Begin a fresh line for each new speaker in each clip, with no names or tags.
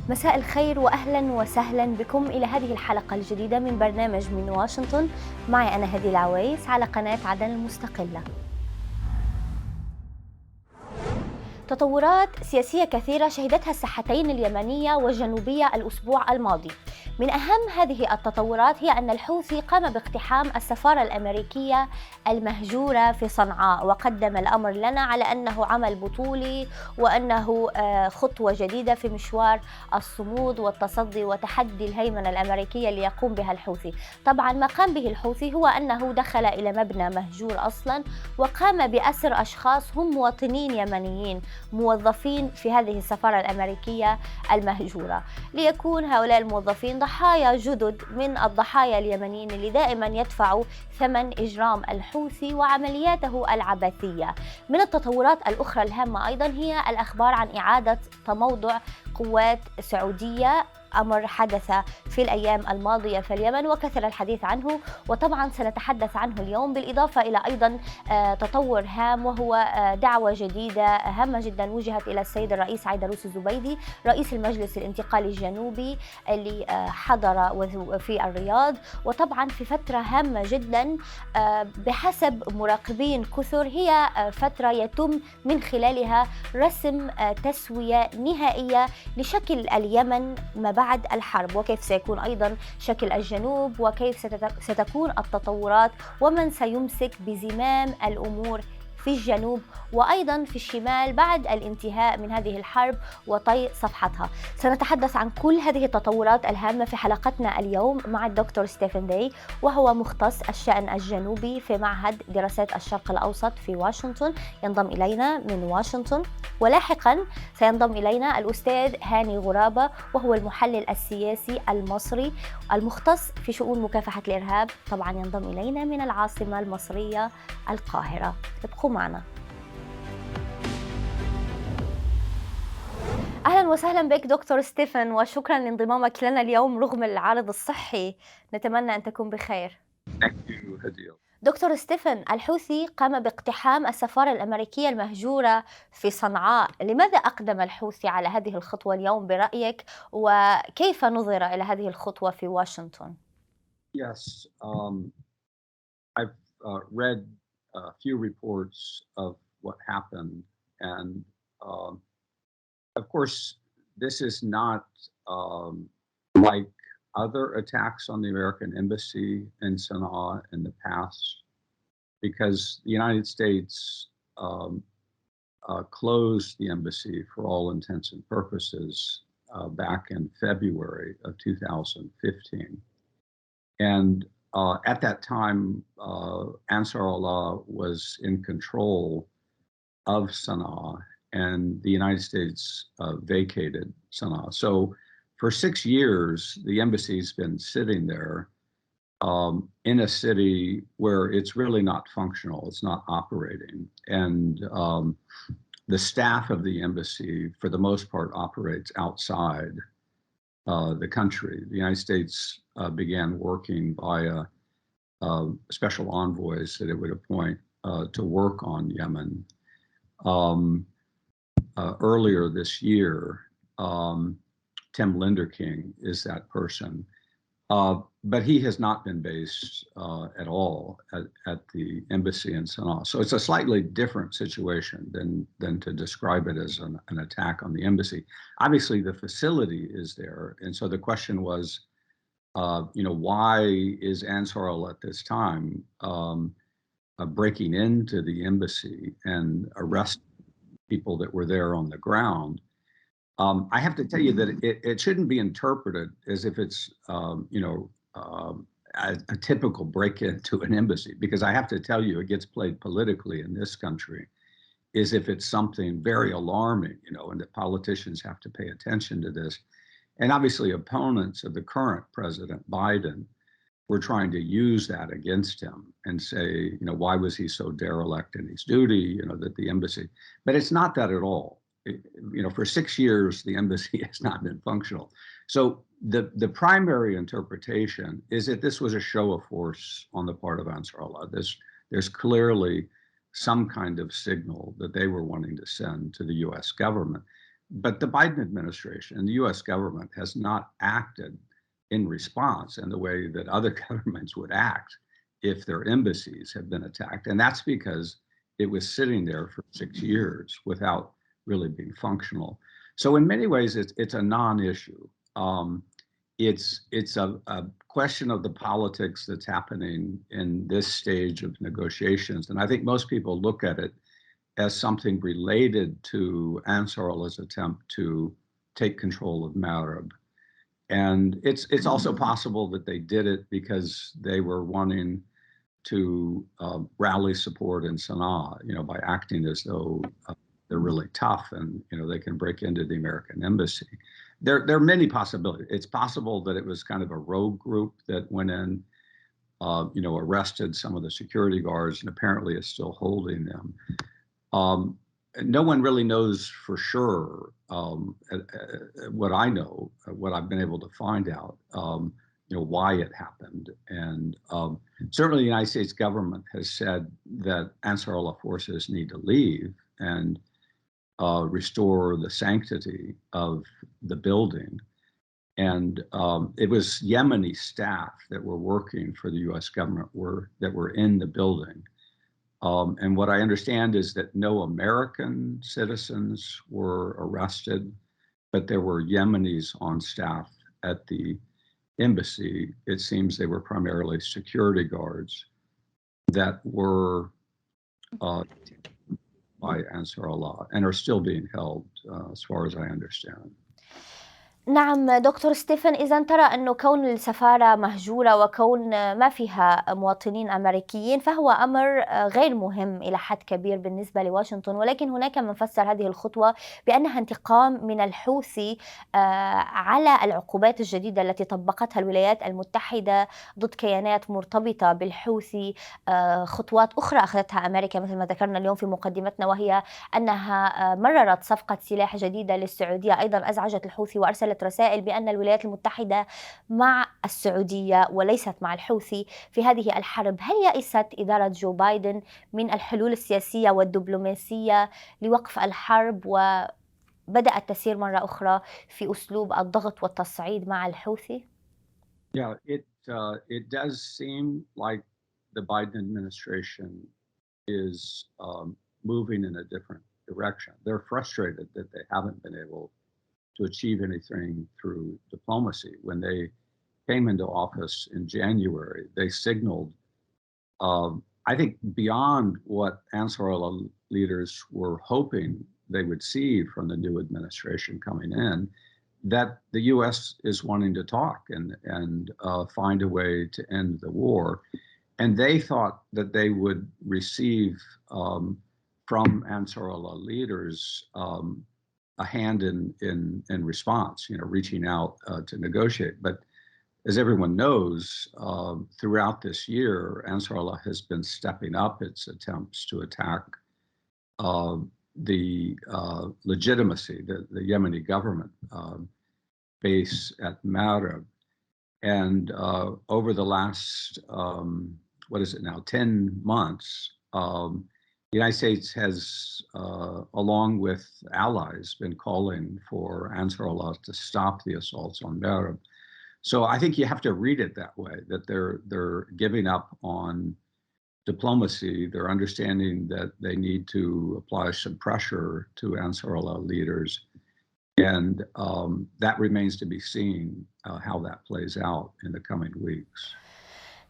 مساء الخير وأهلا وسهلا بكم إلى هذه الحلقة الجديدة من برنامج من واشنطن. معي أنا هدي العويس على قناة عدن المستقلة. تطورات سياسية كثيرة شهدتها الساحتين اليمنية والجنوبية الأسبوع الماضي. من أهم هذه التطورات هي أن الحوثي قام باقتحام السفارة الأمريكية المهجورة في صنعاء، وقدم الأمر لنا على أنه عمل بطولي وأنه خطوة جديدة في مشوار الصمود والتصدي وتحدي الهيمنة الأمريكية اللي يقوم بها الحوثي. طبعا ما قام به الحوثي هو أنه دخل إلى مبنى مهجور أصلا وقام بأسر أشخاص هم مواطنين يمنيين موظفين في هذه السفارة الأمريكية المهجورة، ليكون هؤلاء الموظفين ضحايا جدد من الضحايا اليمنيين اللي دائما يدفعوا ثمن إجرام الحوثي وعملياته العبثية. من التطورات الأخرى الهامة أيضا هي الأخبار عن إعادة تموضع قوات سعودية، أمر حدث في الأيام الماضية في اليمن وكثر الحديث عنه، وطبعا سنتحدث عنه اليوم، بالإضافة إلى أيضا تطور هام وهو دعوة جديدة هامة جدا وجهت إلى السيد الرئيس عيدروس الزبيدي رئيس المجلس الانتقالي الجنوبي اللي حضر في الرياض، وطبعا في فترة هامة جدا بحسب مراقبين كثر هي فترة يتم من خلالها رسم تسوية نهائية لشكل اليمن ما بعد الحرب، وكيف سيكون أيضا شكل الجنوب، وكيف ستكون التطورات، ومن سيمسك بزمام الأمور في الجنوب وأيضا في الشمال بعد الانتهاء من هذه الحرب وطي صفحتها. سنتحدث عن كل هذه التطورات الهامة في حلقتنا اليوم مع الدكتور ستيفن داي، وهو مختص الشأن الجنوبي في معهد دراسات الشرق الأوسط في واشنطن، ينضم إلينا من واشنطن. ولاحقا سينضم إلينا الأستاذ هاني غرابة، وهو المحلل السياسي المصري المختص في شؤون مكافحة الإرهاب، طبعا ينضم إلينا من العاصمة المصرية القاهرة. ابقوا معنا. أهلا وسهلا بك دكتور ستيفن، وشكرا لانضمامك لنا اليوم رغم العارض الصحي، نتمنى أن تكون بخير. دكتور ستيفن، الحوثي قام باقتحام السفارة الأمريكية المهجورة في صنعاء، لماذا أقدم الحوثي على هذه الخطوة اليوم برأيك، وكيف نظر إلى هذه الخطوة في واشنطن؟
Yes, I've read a few reports of what happened, and of course, this is not like other attacks on the American embassy in Sana'a in the past, because the United States closed the embassy for all intents and purposes back in February of 2015. And at that time, Ansar Allah was in control of Sana'a, and the United States vacated Sana'a. So for 6 years, the embassy's been sitting there in a city where it's really not functional, it's not operating. And the staff of the embassy, for the most part, operates outside the country. The United States began working via special envoys that it would appoint to work on Yemen. Earlier this year, Tim Linderking is that person, but he has not been based at all at the embassy in Sana'a. So it's a slightly different situation than to describe it as an attack on the embassy. Obviously, the facility is there, and so the question was, why is Ansar Allah at this time breaking into the embassy and arresting people that were there on the ground? I have to tell you that it shouldn't be interpreted as if it's, a typical break-in to an embassy, because I have to tell you, it gets played politically in this country as if it's something very alarming, and that politicians have to pay attention to this. And obviously opponents of the current President Biden were trying to use that against him and say, why was he so derelict in his duty, that the embassy, but it's not that at all. For 6 years, the embassy has not been functional. So the primary interpretation is that this was a show of force on the part of Ansar Allah. There's clearly some kind of signal that they were wanting to send to the US government. but the Biden administration and the U.S. government has not acted in response in the way that other governments would act if their embassies had been attacked. And that's because it was sitting there for 6 years without really being functional. So in many ways, it's a non-issue. It's a question of the politics that's happening in this stage of negotiations. And I think most people look at it as something related to Ansar Allah's attempt to take control of Marib. And it's also possible that they did it because they were wanting to rally support in Sana'a, by acting as though they're really tough and, they can break into the American embassy. There are many possibilities. It's possible that it was kind of a rogue group that went in, arrested some of the security guards and apparently is still holding them. No one really knows for sure what I know, what I've been able to find out, why it happened. And certainly the United States government has said that Ansar Allah forces need to leave and restore the sanctity of the building. And it was Yemeni staff that were working for the U.S. government that were in the building. And what I understand is that no American citizens were arrested, but there were Yemenis on staff at the embassy. It seems they were primarily security guards that were by Ansar Allah and are still being held, as far as I understand.
نعم دكتور ستيفن، إذا ترى أنه كون السفارة مهجورة وكون ما فيها مواطنين أمريكيين فهو أمر غير مهم إلى حد كبير بالنسبة لواشنطن، ولكن هناك من فسر هذه الخطوة بأنها انتقام من الحوثي على العقوبات الجديدة التي طبقتها الولايات المتحدة ضد كيانات مرتبطة بالحوثي. خطوات أخرى أخذتها أمريكا مثل ما ذكرنا اليوم في مقدمتنا، وهي أنها مررت صفقة سلاح جديدة للسعودية أيضا أزعجت الحوثي وأرسلت رسائل بأن الولايات المتحدة مع السعودية وليست مع الحوثي في هذه الحرب. هل يئست إدارة جو بايدن من الحلول السياسية والدبلوماسية لوقف الحرب وبدأت تسير مرة أخرى في أسلوب الضغط والتصعيد مع الحوثي؟
Yeah, it does seem like the Biden administration is moving in a different direction. They're frustrated that they haven't been able to achieve anything through diplomacy. When they came into office in January, they signaled, I think, beyond what Ansar Allah leaders were hoping they would see from the new administration coming in, that the U.S. is wanting to talk and find a way to end the war. And they thought that they would receive from Ansar Allah leaders a hand in response, reaching out to negotiate. But as everyone knows, throughout this year, Ansar Allah has been stepping up its attempts to attack the legitimacy, the Yemeni government base at Marib. And over the last, 10 months, the United States has, along with allies, been calling for Ansar Allah to stop the assaults on Marib. So I think you have to read it that way, that they're giving up on diplomacy. They're understanding that they need to apply some pressure to Ansar Allah leaders. And that remains to be seen how that plays out in the coming weeks.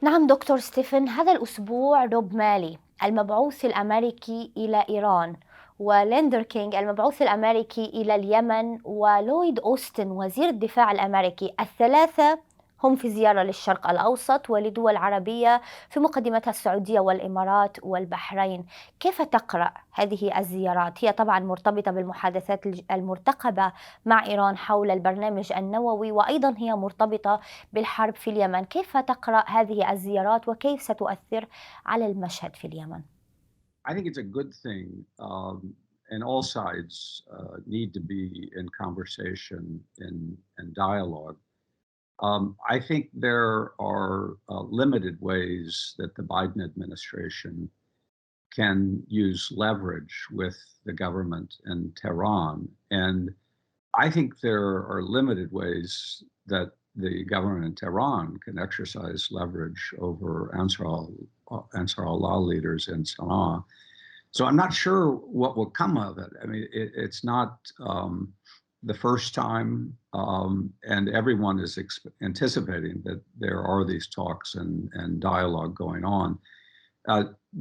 نعم دكتور ستيفن، هذا الأسبوع روب مالي المبعوث الأمريكي إلى إيران وليندر كينغ المبعوث الأمريكي إلى اليمن ولويد أوستن وزير الدفاع الأمريكي، الثلاثة هم في زيارة للشرق الأوسط ولدول عربية في مقدمتها السعودية والإمارات والبحرين. كيف تقرأ هذه الزيارات؟ هي طبعا مرتبطة بالمحادثات المرتقبة مع إيران حول البرنامج النووي، وأيضا هي مرتبطة بالحرب في اليمن. كيف تقرأ هذه الزيارات وكيف ستؤثر على المشهد في اليمن؟
I think it's a good thing, and all sides need to be in conversation and dialogue. I think there are limited ways that the Biden administration can use leverage with the government in Tehran. And I think there are limited ways that the government in Tehran can exercise leverage over Ansar Allah leaders in Sana'a. So I'm not sure what will come of it. I mean, it's not the first time, and everyone is anticipating that there are these talks and dialogue going on.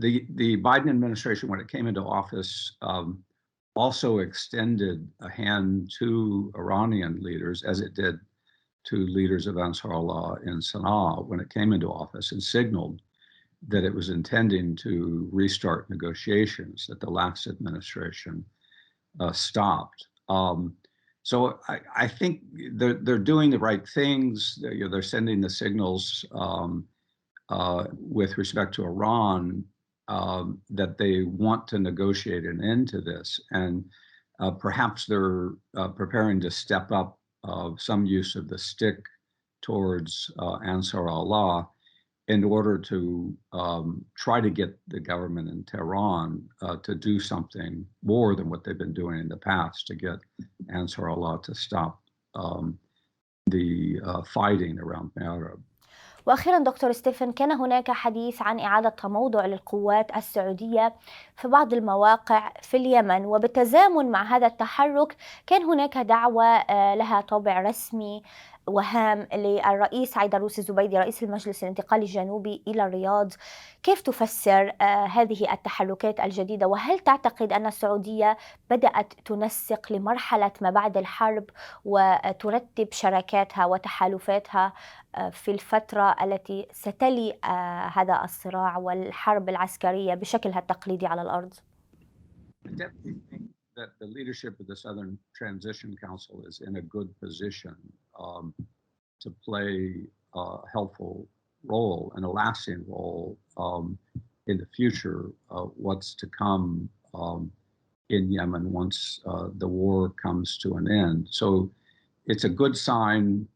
The Biden administration, when it came into office, also extended a hand to Iranian leaders, as it did to leaders of Ansar Allah in Sana'a when it came into office, and signaled that it was intending to restart negotiations that the last administration stopped. So I think they're doing the right things. They're sending the signals with respect to Iran that they want to negotiate an end to this, and perhaps they're preparing to step up some use of the stick towards Ansar Allah in order to try to get the government in Tehran to do something more than what they've been doing in the past to get Ansar Allah to stop the fighting around Marib.
وأخيرا دكتور ستيفن، كان هناك حديث عن إعادة تموضع للقوات السعودية في بعض المواقع في اليمن، وبالتزامن مع هذا التحرك كان هناك دعوة لها طابع رسمي وهام للرئيس عيدروس الزبيدي رئيس المجلس الانتقالي الجنوبي إلى الرياض. كيف تفسر هذه التحركات الجديدة؟ وهل تعتقد أن السعودية بدأت تنسق لمرحلة ما بعد الحرب وترتب شراكاتها وتحالفاتها في الفترة التي ستلي هذا الصراع والحرب العسكرية بشكلها التقليدي على الأرض؟
That the leadership of the Southern Transition Council is in a good position to play a helpful role and a lasting role in the future of what's to come in Yemen once the war comes to an end. So it's a good sign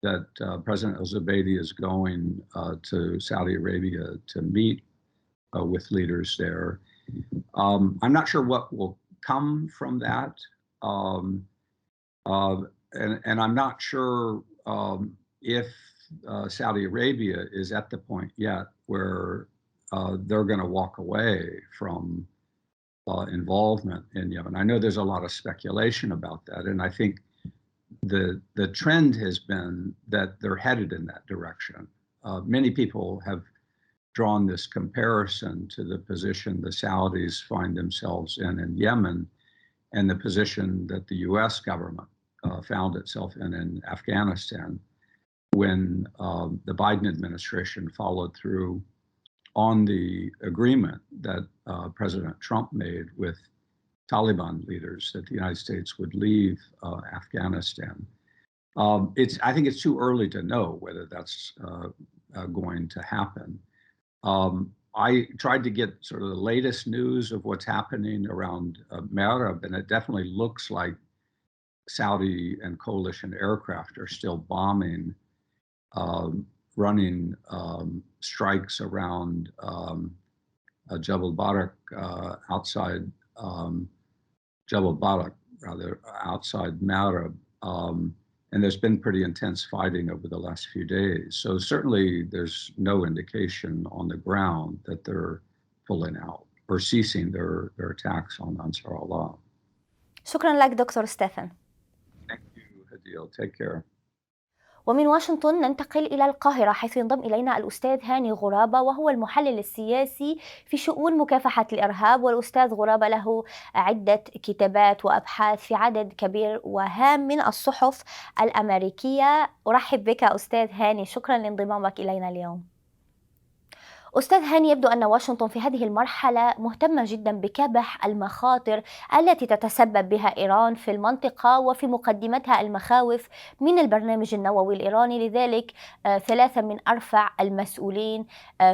that President al-Zubaydi is going to Saudi Arabia to meet with leaders there. I'm not sure what will come from that, and I'm not sure if Saudi Arabia is at the point yet where they're going to walk away from involvement in Yemen. I know there's a lot of speculation about that, and I think the trend has been that they're headed in that direction. Many people have drawn this comparison to the position the Saudis find themselves in Yemen and the position that the US government found itself in Afghanistan when the Biden administration followed through on the agreement that President Trump made with Taliban leaders that the United States would leave Afghanistan. I think it's too early to know whether that's going to happen. I tried to get sort of the latest news of what's happening around Marib, and it definitely looks like Saudi and coalition aircraft are still bombing, running strikes around Jabal Barak outside Marib. And there's been pretty intense fighting over the last few days. So certainly there's no indication on the ground that they're pulling out or ceasing their attacks on Ansar Allah.
شكرا لك دكتور ستيفن.
Thank you, Hadil. Take care.
ومن واشنطن ننتقل إلى القاهرة، حيث ينضم إلينا الأستاذ هاني غرابة، وهو المحلل السياسي في شؤون مكافحة الإرهاب. والأستاذ غرابة له عدة كتابات وأبحاث في عدد كبير وهام من الصحف الأمريكية. أرحب بك أستاذ هاني، شكرا لانضمامك إلينا اليوم. أستاذ هاني، يبدو أن واشنطن في هذه المرحلة مهتمة جدا بكبح المخاطر التي تتسبب بها إيران في المنطقة، وفي مقدمتها المخاوف من البرنامج النووي الإيراني. لذلك ثلاثة من أرفع المسؤولين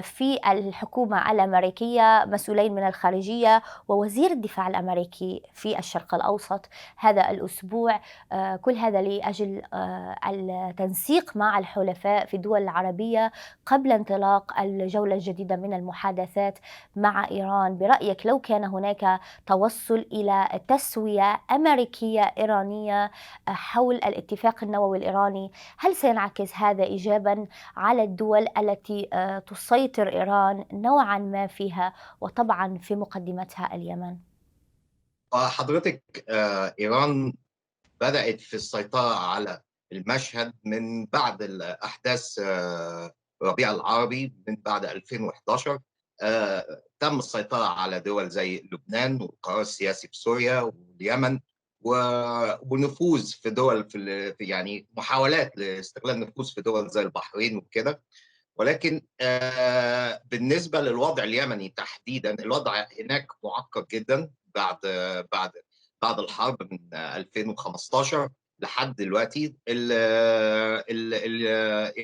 في الحكومة الأمريكية، مسؤولين من الخارجية ووزير الدفاع الأمريكي في الشرق الأوسط هذا الأسبوع، كل هذا لأجل التنسيق مع الحلفاء في الدول العربية قبل انطلاق الجولة جديدة من المحادثات مع إيران. برأيك لو كان هناك توصل إلى تسوية أمريكية إيرانية حول الاتفاق النووي الإيراني، هل سينعكس هذا إيجابا على الدول التي تسيطر إيران نوعا ما فيها، وطبعا في مقدمتها اليمن؟
حضرتك إيران بدأت في السيطرة على المشهد من بعد الأحداث الربيع العربي، من بعد 2011. تم السيطرة على دول زي لبنان والقرار السياسي في سوريا واليمن، ونفوذ في دول يعني محاولات لاستغلال نفوذ في دول زي البحرين وكده. ولكن بالنسبة للوضع اليمني تحديدا، الوضع هناك معقد جدا بعد بعد الحرب من 2015 لحد دلوقتي.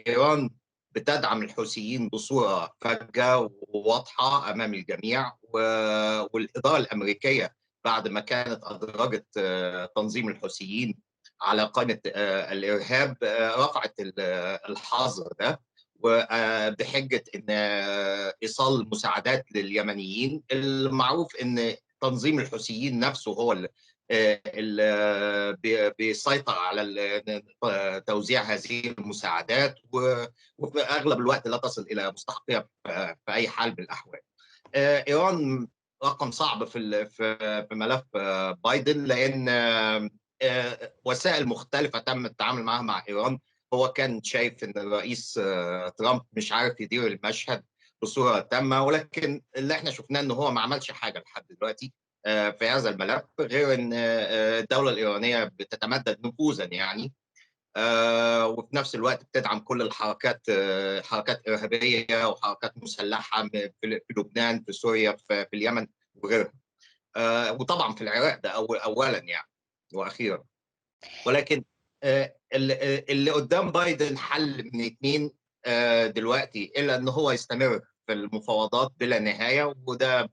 إيران بتدعم الحوثيين بصورة فجة وواضحة أمام الجميع، والإدارة الأمريكية بعد ما كانت أدرجت تنظيم الحوثيين على قائمة الإرهاب رفعت الحظر ده، وبحجة إن إيصال المساعدات لليمنيين. المعروف إن تنظيم الحوثيين نفسه هو اللي بيسيطر على توزيع هذه المساعدات، وفي أغلب الوقت لا تصل إلى مستحقيها في أي حال من الأحوال. إيران رقم صعب في ملف بايدن، لأن وسائل مختلفة تم التعامل معها مع إيران. هو كان شايف ان الرئيس ترامب مش عارف يدير المشهد بصوره تامه، ولكن اللي احنا شفناه ان هو ما عملش حاجه لحد دلوقتي في هذا الملف، غير ان الدوله الايرانيه بتتمدد نفوذا يعني، وفي نفس الوقت بتدعم كل الحركات، حركات ارهابيه وحركات مسلحه في لبنان، في سوريا، في اليمن وغيرها، وطبعا في العراق ده اولا يعني واخيرا. ولكن اللي قدام بايدن حل من اتنين دلوقتي، الا ان هو يستمر في المفاوضات بلا نهايه، وده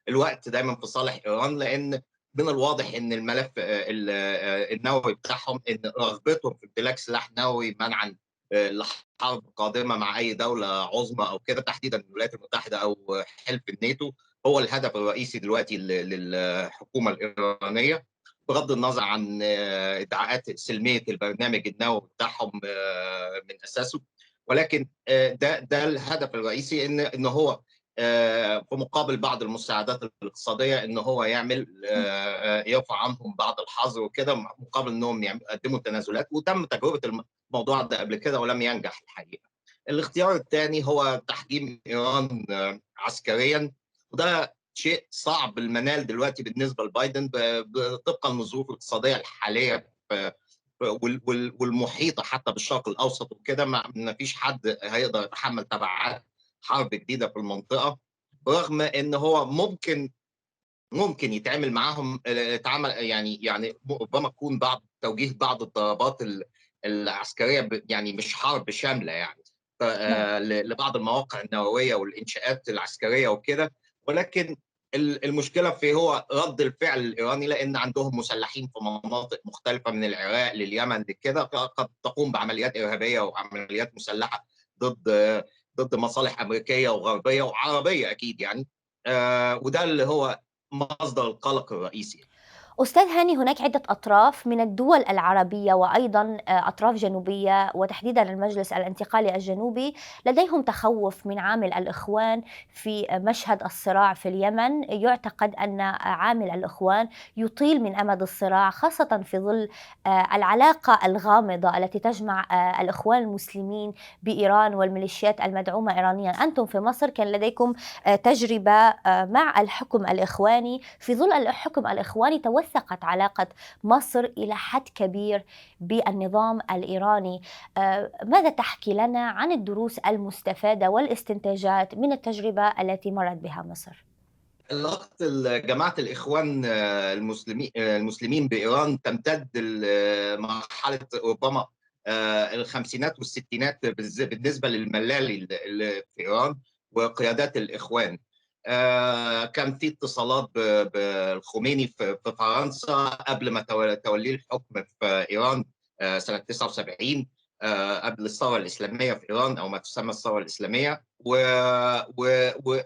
الوقت دايما في صالح ايران، لان من الواضح ان الملف النووي بتاعهم، ان رغبتهم في امتلاك سلاح نووي منعا لحرب قادمه مع اي دوله عظمى او كده، تحديدا الولايات المتحده او حلف الناتو، هو الهدف الرئيسي دلوقتي للحكومه الايرانيه، بغض النظر عن ادعاءات سلميه البرنامج النووي بتاعهم من اساسه. ولكن ده الهدف الرئيسي، ان هو في مقابل بعض المساعدات الاقتصاديه، ان هو يعمل يرفع عنهم بعض الحظر وكده، مقابل انهم يقدموا تنازلات. وتم تجربه الموضوع ده قبل كده ولم ينجح الحقيقه. الاختيار الثاني هو تحجيم ايران عسكريا، وده شيء صعب المنال دلوقتي بالنسبه لبايدن طبقا للظروف الاقتصاديه الحاليه والمحيطه حتى بالشرق الاوسط وكده. ما فيش حد هيقدر يتحمل تبعات حرب جديده في المنطقه، رغم ان هو ممكن يتعامل معاهم، يتعامل يعني ربما تكون توجيه بعض الضربات العسكريه، يعني مش حرب شامله يعني لبعض المواقع النوويه والانشاءات العسكريه وكده. ولكن المشكله في هو رد الفعل الايراني، لان عندهم مسلحين في مناطق مختلفه من العراق لليمن لكده، قد تقوم بعمليات ارهابيه وعمليات مسلحه ضد مصالح امريكيه وغربيه وعربيه اكيد يعني. وده اللي هو مصدر القلق الرئيسي.
أستاذ هاني، هناك عدة أطراف من الدول العربية وأيضا أطراف جنوبية، وتحديدا المجلس الانتقالي الجنوبي، لديهم تخوف من عامل الإخوان في مشهد الصراع في اليمن. يعتقد أن عامل الإخوان يطيل من أمد الصراع، خاصة في ظل العلاقة الغامضة التي تجمع الإخوان المسلمين بإيران والميليشيات المدعومة إيرانيا. أنتم في مصر كان لديكم تجربة مع الحكم الإخواني. في ظل الحكم الإخواني توثقت علاقة مصر إلى حد كبير بالنظام الإيراني. ماذا تحكي لنا عن الدروس المستفادة والاستنتاجات من التجربة التي مرت بها مصر؟
علاقة جماعة الإخوان المسلمين بإيران تمتد لمرحلة ربما الخمسينات والستينات بالنسبة للملالي في إيران وقيادات الإخوان. كان في اتصالات بالخميني في فرنسا قبل ما توليه الحكم في إيران سنة 79. قبل الثورة الإسلامية في إيران أو ما تسمى الثورة الإسلامية،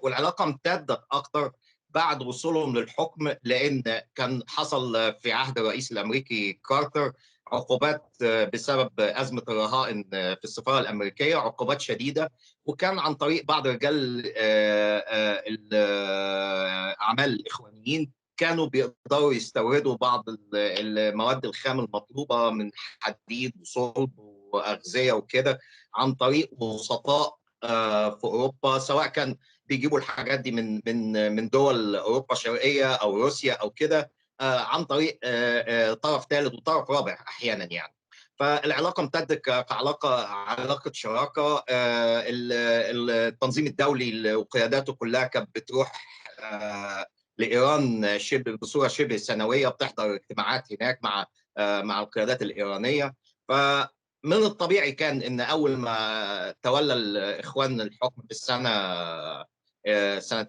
والعلاقة امتدت أكتر بعد وصولهم للحكم، لأن كان حصل في عهد الرئيس الأمريكي كارتر عقوبات بسبب أزمة الرهائن في السفارة الأمريكية، عقوبات شديدة، وكان عن طريق بعض رجال الأعمال الإخوانيين كانوا بيقدروا يستوردوا بعض المواد الخام المطلوبة من حديد وصلب وأغذية وكده عن طريق وسطاء في أوروبا، سواء كان بيجيبوا الحاجات دي من دول أوروبا الشرقية أو روسيا أو كده، عن طريق طرف ثالث وطرف رابع أحيانا يعني. فالعلاقة امتدت علاقة شراكة. التنظيم الدولي وقياداته كلها كانت بتروح لإيران بصورة شبه سنوية، بتحضر اجتماعات هناك مع القيادات الإيرانية. فمن الطبيعي كان إن أول ما تولى الإخوان الحكم في سنة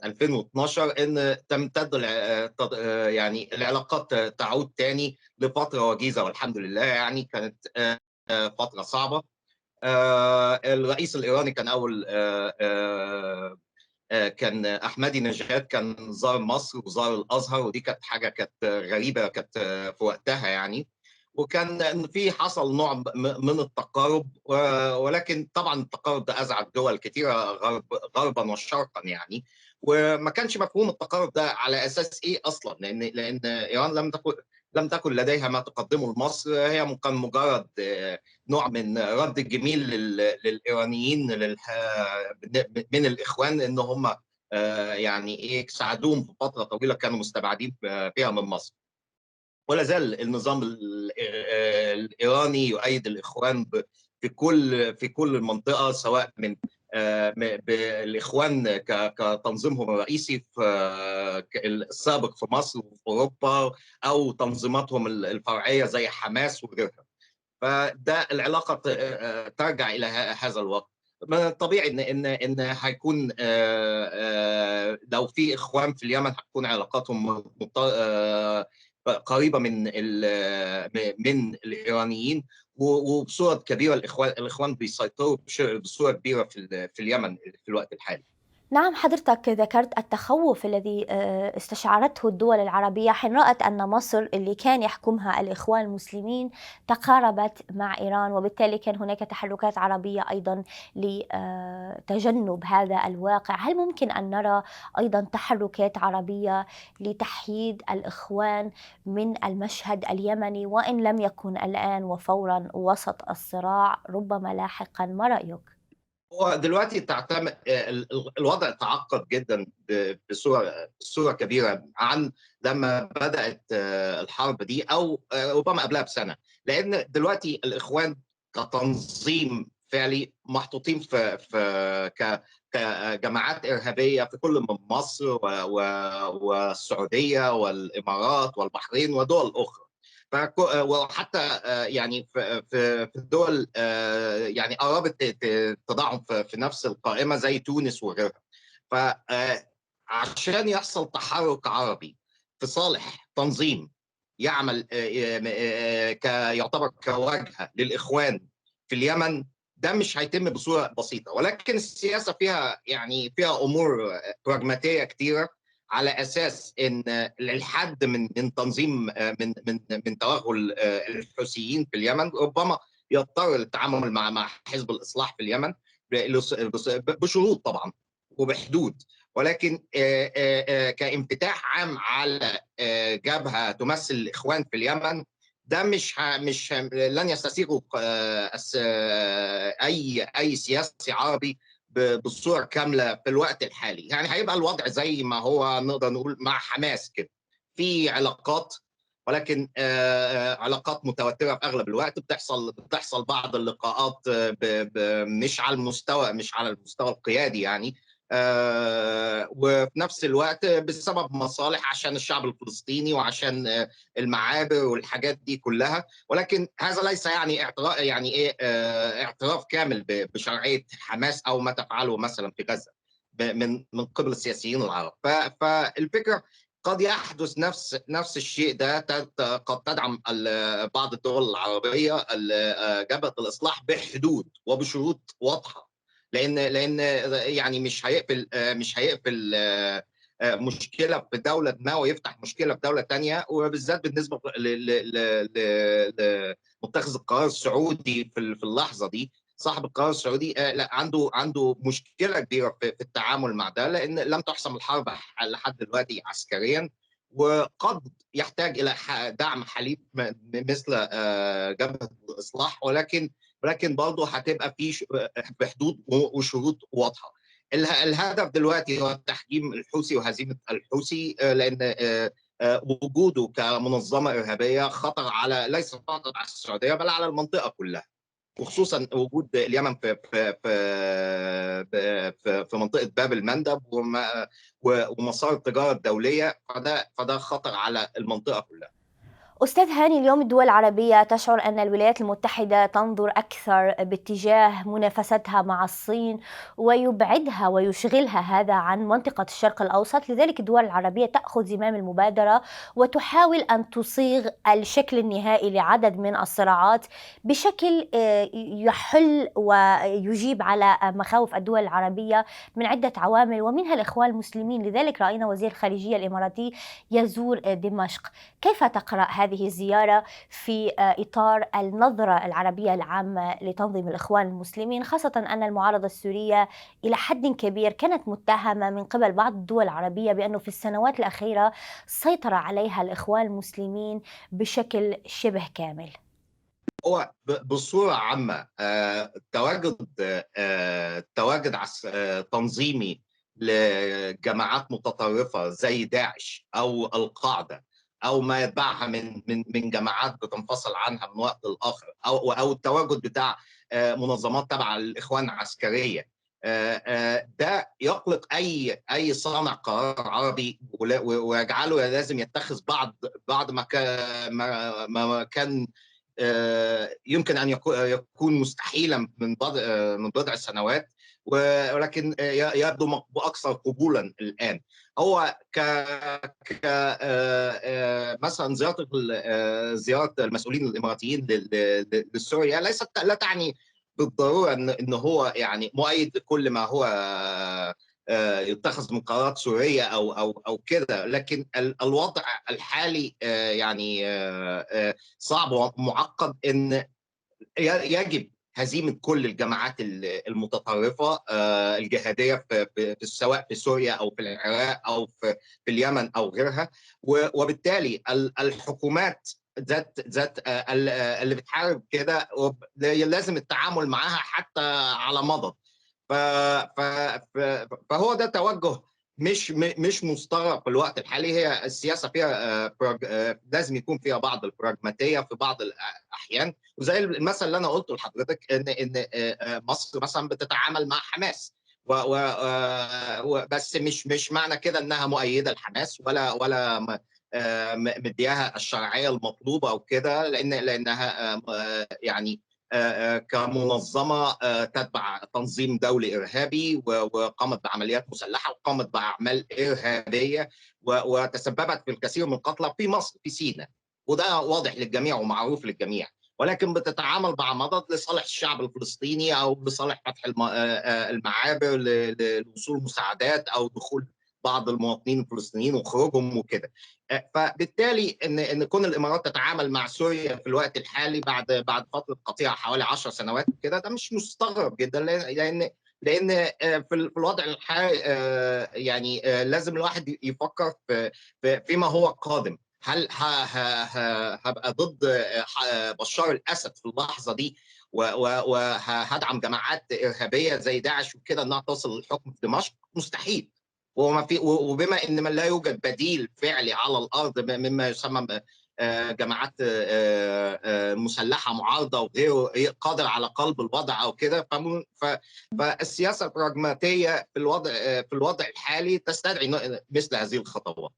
2012 إن تمتد يعني العلاقات تعود تاني لفترة وجيزة، والحمد لله يعني كانت فترة صعبة. الرئيس الإيراني كان أول كان أحمدي نژاد، كان زار مصر وزار الأزهر، ودي كانت حاجة كانت غريبة كانت في وقتها يعني، وكان في حصل نوع من التقارب، ولكن طبعا التقارب ده أزعج دول كثيرة غربا وشرقا يعني، وما كانش مفهوم التقارب ده على أساس إيه أصلا، لأن إيران لم تكن لديها ما تقدمه لمصر، هي كان مجرد نوع من رد الجميل للإيرانيين من الإخوان، إن هم يعني إيه ساعدوهم في فترة طويلة كانوا مستبعدين فيها من مصر. ولا زال النظام الإيراني يؤيد الإخوان في كل المنطقة، سواء من بالإخوان كتنظيمهم الرئيسي في السابق في مصر وفي أوروبا، أو تنظيماتهم الفرعية زي حماس وغيرها. فده العلاقة ترجع إلى هذا الوقت. من الطبيعي إن هيكون لو في إخوان في اليمن هتكون علاقاتهم قريبة من الإيرانيين، وبصورة كبيرة الإخوان بيسيطروا بصورة كبيرة في اليمن في الوقت الحالي.
نعم، حضرتك ذكرت التخوف الذي استشعرته الدول العربية حين رأت أن مصر اللي كان يحكمها الإخوان المسلمين تقاربت مع إيران، وبالتالي كان هناك تحركات عربية أيضا لتجنب هذا الواقع. هل ممكن أن نرى أيضا تحركات عربية لتحييد الإخوان من المشهد اليمني، وإن لم يكن الآن وفورا وسط الصراع، ربما لاحقا؟ ما رأيك؟
هو دلوقتي تعتمد الوضع تعقد جدا بصوره كبيره عن لما بدات الحرب دي، او ربما قبلها بسنه، لان دلوقتي الاخوان كتنظيم فعلي محطوطين كجماعات ارهابيه في كل من مصر والسعوديه والامارات والبحرين ودول اخرى. وحتى يعني في الدول يعني قربت تضعهم في نفس القائمه زي تونس وغيرها. فعشان يحصل تحرك عربي في صالح تنظيم يعمل يعتبر كواجهه للاخوان في اليمن، ده مش هيتم بصوره بسيطه، ولكن السياسه فيها امور براجماتيه كتيره، على اساس ان الحد من تنظيم من توغل الحوثيين في اليمن ربما يضطر للتعامل مع حزب الاصلاح في اليمن بشروط طبعا وبحدود، ولكن كانفتاح عام على جبهه تمثل الاخوان في اليمن، ده مش لن يستسيغه اي سياسي عربي بالصورة كاملة في الوقت الحالي. يعني هيبقى الوضع زي ما هو نقدر نقول مع حماس كده، في علاقات، ولكن علاقات متوترة في أغلب الوقت، بتحصل بعض اللقاءات مش على المستوى القيادي يعني، وفي نفس الوقت بسبب مصالح عشان الشعب الفلسطيني وعشان المعابر والحاجات دي كلها، ولكن هذا ليس يعني اعتراف كامل بشرعية حماس أو ما تفعله مثلا في غزة من قبل السياسيين العرب. فالفكرة قد يحدث نفس الشيء ده. قد تدعم بعض الدول العربية جبهة الإصلاح بحدود وبشروط واضحة، لأن يعني مش هيقفل مشكلة في دولة ما ويفتح مشكلة في دولة تانية، وبالذات بالنسبة لمتخذ القرار السعودي في اللحظة دي. صاحب القرار السعودي لا عنده مشكلة كبيرة في التعامل مع ده، لأن لم تحسم الحرب لحد دلوقتي عسكريا، وقد يحتاج إلى دعم حليف مثل جبهة الإصلاح، ولكن برضه هتبقى في بحدود وشروط واضحة. الهدف دلوقتي هو تحجيم الحوثي وهزيمة الحوثي، لأن وجوده كمنظمة إرهابية خطر على ليس فقط على السعودية بل على المنطقة كلها، وخصوصا وجود اليمن في منطقة باب المندب ومسار التجارة الدولية، فده خطر على المنطقة كلها.
أستاذ هاني، اليوم الدول العربية تشعر أن الولايات المتحدة تنظر أكثر باتجاه منافستها مع الصين ويبعدها ويشغلها هذا عن منطقة الشرق الأوسط، لذلك الدول العربية تأخذ زمام المبادرة وتحاول أن تصيغ الشكل النهائي لعدد من الصراعات بشكل يحل ويجيب على مخاوف الدول العربية من عدة عوامل ومنها الإخوان المسلمين. لذلك رأينا وزير الخارجية الإماراتي يزور دمشق. كيف تقرأ هذه الزيارة في إطار النظرة العربية العامة لتنظيم الإخوان المسلمين، خاصة أن المعارضة السورية إلى حد كبير كانت متهمة من قبل بعض الدول العربية بأنه في السنوات الأخيرة سيطر عليها الإخوان المسلمين بشكل شبه كامل؟
هو بصورة عامة تواجد تنظيمي لجماعات متطرفة زي داعش أو القاعدة أو ما يتبعها من جماعات بتنفصل عنها من وقت لآخر، أو التواجد بتاع منظمات تبع الإخوان العسكرية، ده يقلق أي صانع قرار عربي، ويجعله لازم يتخذ بعض ما كان يمكن أن يكون مستحيلا من بضع سنوات، ولكن يبدو بأكثر قبولا الآن. هو مثلا زيارة المسؤولين الإماراتيين لسوريا لا تعني بالضرورة إن هو يعني مؤيد لكل ما هو يتخذ من قرارات سورية أو كده، لكن الوضع الحالي يعني صعب ومعقد، إن يجب هزيمة كل الجماعات المتطرفة الجهادية سواء في سوريا أو في العراق أو في اليمن أو غيرها، وبالتالي الحكومات ذات اللي بتحارب كده لازم التعامل معها حتى على مضض. فهو ده توجه مش مستغرب في الوقت الحالي. هي السياسة فيها لازم يكون فيها بعض البراغماتية في بعض الأحيان، وزي المثل اللي أنا قلته لحضرتك إن مصر مثلا بتتعامل مع حماس، بس مش معنى كده إنها مؤيدة لحماس ولا مدياها الشرعية المطلوبة أو كده، لأنها يعني كمنظمة تتبع تنظيم دولي إرهابي وقامت بعمليات مسلحة وقامت بأعمال إرهابية وتسببت في الكثير من القتلى في مصر في سيناء، وده واضح للجميع ومعروف للجميع، ولكن بتتعامل مع مضض لصالح الشعب الفلسطيني أو لصالح فتح المعابر لوصول مساعدات أو دخول بعض المواطنين الفلسطينيين وخروجهم وكده. فبالتالي ان كون الامارات تتعامل مع سوريا في الوقت الحالي بعد فتره قطيعه حوالي 10 سنوات كده، ده مش مستغرب جدا، لان في الوضع الحالي يعني لازم الواحد يفكر فيما هو قادم. هل هبقى ضد بشار الاسد في اللحظه دي وهدعم جماعات ارهابيه زي داعش وكده انها توصل للحكم في دمشق؟ مستحيل. وبما ان لا يوجد بديل فعلي على الارض مما يسمى جماعات مسلحه معارضه وغيره قادر على قلب الوضع او كده، فالسياسه البراغماتيه في الوضع الحالي تستدعي مثل هذه الخطوات.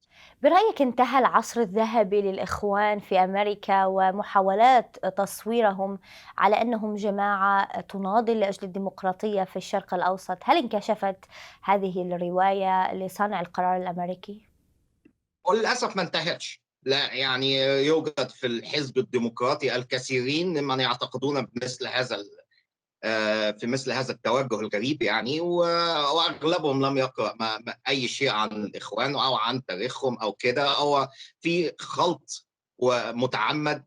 برأيك انتهى العصر الذهبي للإخوان في أمريكا ومحاولات تصويرهم على أنهم جماعة تناضل لأجل الديمقراطية في الشرق الأوسط؟ هل انكشفت هذه الرواية لصانع القرار الأمريكي؟
وللأسف ما انتهتش. لا يعني يوجد في الحزب الديمقراطي الكثيرين من يعتقدون في مثل هذا التوجه الغريب يعني، واغلبهم لم يقرأ اي شيء عن الاخوان او عن تاريخهم او كده، او في خلط ومتعمد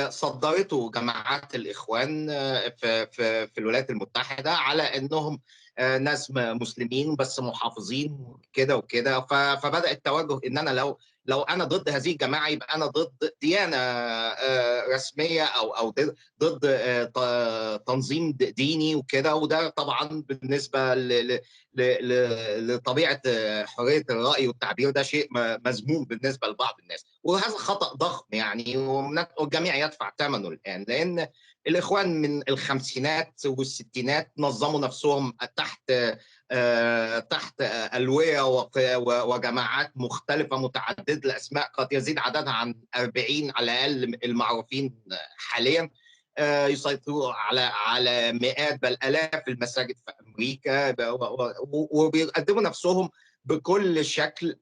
صدرته جماعات الاخوان في الولايات المتحده على انهم ناس مسلمين بس محافظين كده وكده. فبدأ التوجه ان انا لو انا ضد هذه الجماعه يبقى انا ضد ديانه رسميه او ضد تنظيم ديني وكده. وده طبعا بالنسبه لطبيعه حريه الراي والتعبير ده شيء مذموم بالنسبه لبعض الناس، وهذا خطا ضخم يعني، والجميع يدفع ثمنه الان. لان الاخوان من الخمسينات والستينات نظموا نفسهم تحت ألوية وجماعات مختلفة متعددة الأسماء، قد يزيد عددها عن 40 على الأقل المعروفين حاليا. يسيطروا على مئات بل آلاف المساجد في أمريكا، وبيقدموا نفسهم بكل شكل،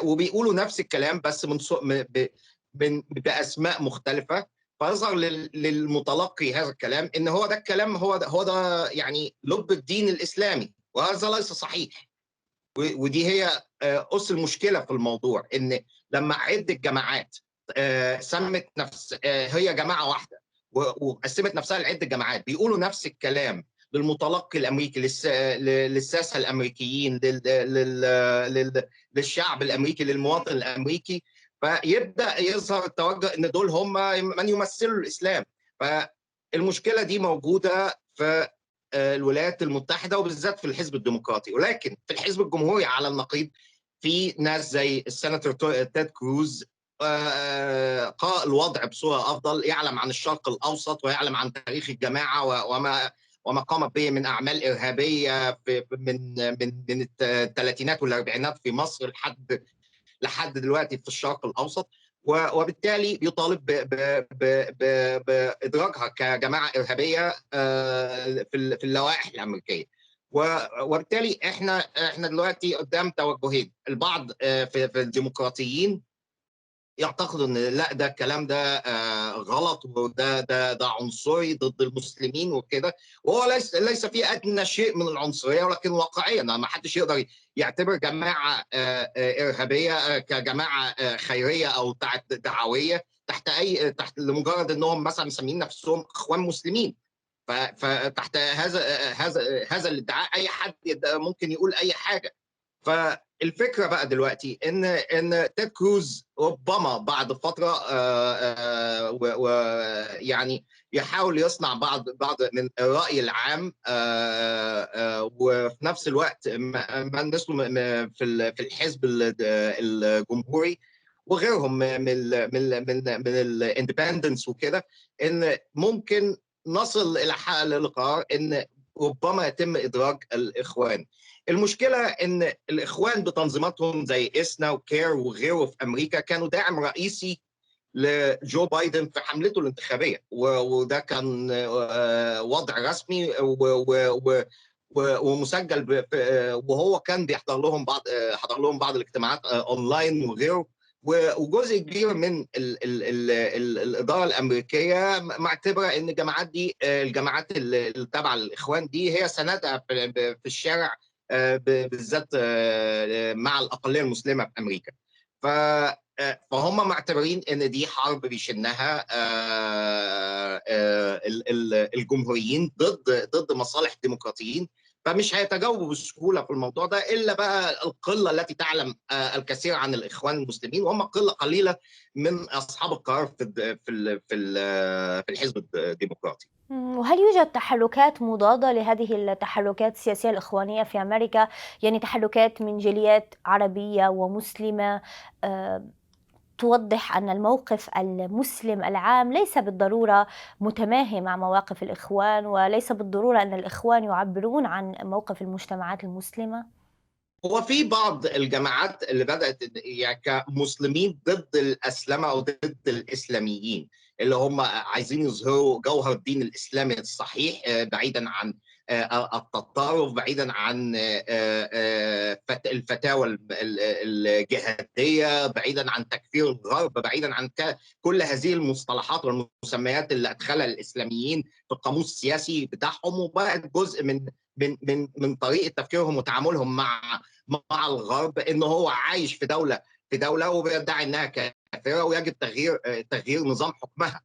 وبيقولوا نفس الكلام بس بأسماء مختلفة. فيظهر للمتلقي هذا الكلام ان هو ده الكلام، هو ده يعني لب الدين الاسلامي، وهذا ليس صحيح. ودي هي أس المشكله في الموضوع، ان لما عده جماعات سمت نفس هي جماعه واحده وقسمت نفسها لعده جماعات بيقولوا نفس الكلام للمتلقي الامريكي، للساسه الامريكيين، للشعب الامريكي، للمواطن الامريكي، فيبدا يظهر التوجه ان دول هم من يمثلوا الاسلام. فالمشكله دي موجوده في الولايات المتحده وبالذات في الحزب الديمقراطي. ولكن في الحزب الجمهوري على النقيض في ناس زي السيناتور تيد كروز قرأ الوضع بصوره افضل، يعلم عن الشرق الاوسط ويعلم عن تاريخ الجماعه وما قامت به من اعمال ارهابيه من الثلاثينات والاربعينات في مصر لحد دلوقتي في الشرق الاوسط. وبالتالي بيطالب بادراجها كجماعه ارهابيه في اللوائح الامريكيه. وبالتالي احنا دلوقتي قدام توجهين. البعض في الديمقراطيين يعتقدوا ان لا، ده الكلام ده غلط، وده عنصري ضد المسلمين وكده، وهو ليس فيه ادنى شيء من العنصريه، ولكن واقعيا ما حدش يقدر يعتبر جماعه ارهابيه كجماعه خيريه او دعويه تحت لمجرد انهم مثلا مسمين نفسهم اخوان مسلمين. فتحت هذا الادعاء اي حد ممكن يقول اي حاجه. فالفكره بقى دلوقتي ان تيد كروز ربما بعد فتره ويعني يحاول يصنع بعض من الراي العام، وفي نفس الوقت من مثله في الحزب الجمهوري وغيرهم من الاندبندنس وكده، ان ممكن نصل الى لقرار ان ربما يتم ادراج الاخوان. المشكله ان الاخوان بتنظيماتهم زي اسنا وكير وغيره في امريكا كانوا داعم رئيسي لجو بايدن في حملته الانتخابيه، وده كان وضع رسمي ومسجل، وهو كان بيحضر لهم بعض الاجتماعات اونلاين وغيره. وجزء كبير من الاداره الامريكيه معتبره ان الجماعات اللي تابعه للاخوان دي هي سندها في الشارع، بالذات مع الاقليه المسلمه في امريكا. فهم معتبرين ان دي حرب بيشنها الجمهوريين ضد مصالح الديمقراطيين، فمش هيتجاوبوا بسهوله في الموضوع ده الا بقى القله التي تعلم الكثير عن الاخوان المسلمين، وهم قله قليله من اصحاب القرار في الحزب الديمقراطي.
وهل يوجد تحركات مضادة لهذه التحركات السياسية الإخوانية في أمريكا؟ يعني تحركات من جاليات عربية ومسلمة توضح أن الموقف المسلم العام ليس بالضرورة متماهي مع مواقف الإخوان، وليس بالضرورة أن الإخوان يعبرون عن موقف المجتمعات المسلمة؟
هو في بعض الجماعات اللي بدأت يعني كمسلمين ضد الأسلمة أو ضد الإسلاميين، اللي هم عايزين يظهروا جوهر الدين الإسلامي الصحيح، بعيدا عن التطرف، بعيدا عن الفتاوى الجهادية، بعيدا عن تكفير الغرب، بعيدا عن كل هذه المصطلحات والمسميات اللي أدخلها الإسلاميين في القاموس السياسي بتاعهم، وبقت جزء من طريقة تفكيرهم وتعاملهم مع الغرب، إنه هو عايش في دولة وبيدعي إنها كافرة ويجب تغيير نظام حكمها.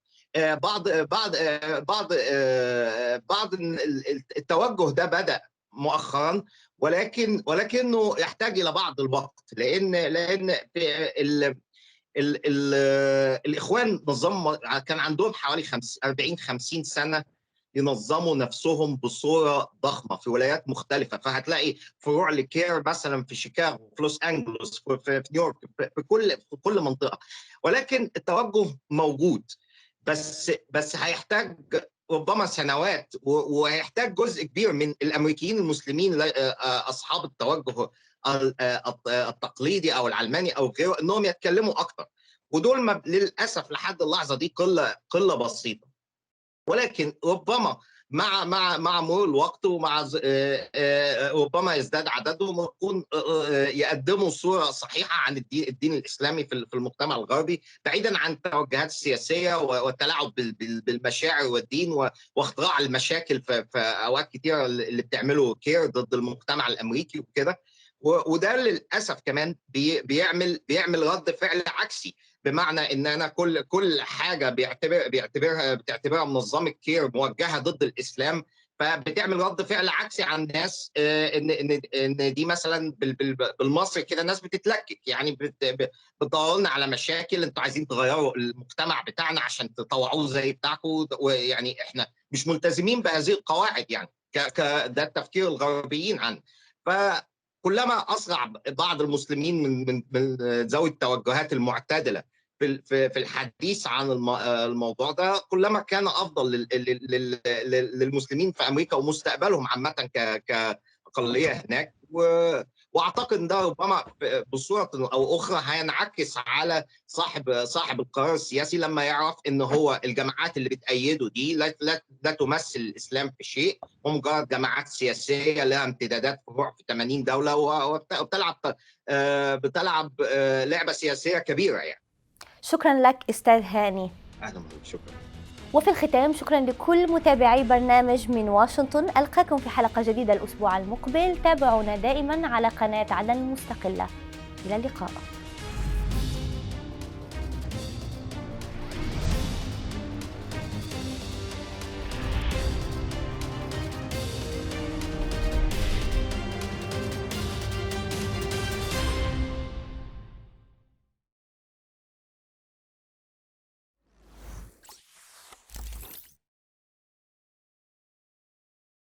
بعض التوجه ده بدأ مؤخرا، ولكنه يحتاج إلى بعض الوقت، لأن الإخوان كان عندهم حوالي 40-50 سنة ينظموا نفسهم بصورة ضخمة في ولايات مختلفة. فهتلاقي فروع لكير مثلا في شيكاغو، في لوس أنجلوس، في نيويورك، في كل منطقة. ولكن التوجه موجود، بس هيحتاج ربما سنوات، وهيحتاج جزء كبير من الأمريكيين المسلمين أصحاب التوجه التقليدي أو العلماني أو غيره إنهم يتكلموا أكتر، ودول للأسف لحد اللحظة دي قلة بسيطة. ولكن ربما مع مرور الوقت ومع ربما يزداد عددهم ويكون يقدموا صورة صحيحة عن الدين الإسلامي في المجتمع الغربي، بعيدا عن التوجهات السياسية والتلاعب بالمشاعر والدين واختراع المشاكل في أوقات كتيرة اللي بتعمله كير ضد المجتمع الأمريكي وكده. وده للأسف كمان بيعمل رد فعل عكسي، بمعنى ان انا كل حاجه بتعتبرها منظمه كير موجهه ضد الاسلام، فبتعمل رد فعل عكسي عن الناس. ان دي مثلا بالمصري كده الناس بتتلكك، يعني بتدوروا لنا على مشاكل، انتوا عايزين تغيروا المجتمع بتاعنا عشان تطوعوه زي بتاعكم، ويعني احنا مش ملتزمين بهذه القواعد، يعني ده التفكير الغربيين عنه. فكلما اسرع بعض المسلمين من ذوي التوجهات المعتدله في الحديث عن الموضوع ده، كلما كان افضل للمسلمين في امريكا ومستقبلهم عامه كاقليه هناك. واعتقد ان ده ربما بصوره او اخرى هينعكس على صاحب القرار السياسي لما يعرف ان هو الجماعات اللي بتأيده دي لا تمثل الاسلام في شيء، ومجرد جماعات سياسيه لها امتدادات فروع في 80 دوله بتلعب لعبه سياسيه كبيره يعني.
شكرا لك أستاذ هاني.
أهلا بك، شكرا.
وفي الختام شكرا لكل متابعي برنامج من واشنطن. ألقاكم في حلقة جديدة الأسبوع المقبل. تابعونا دائما على قناة المستقلة. إلى اللقاء.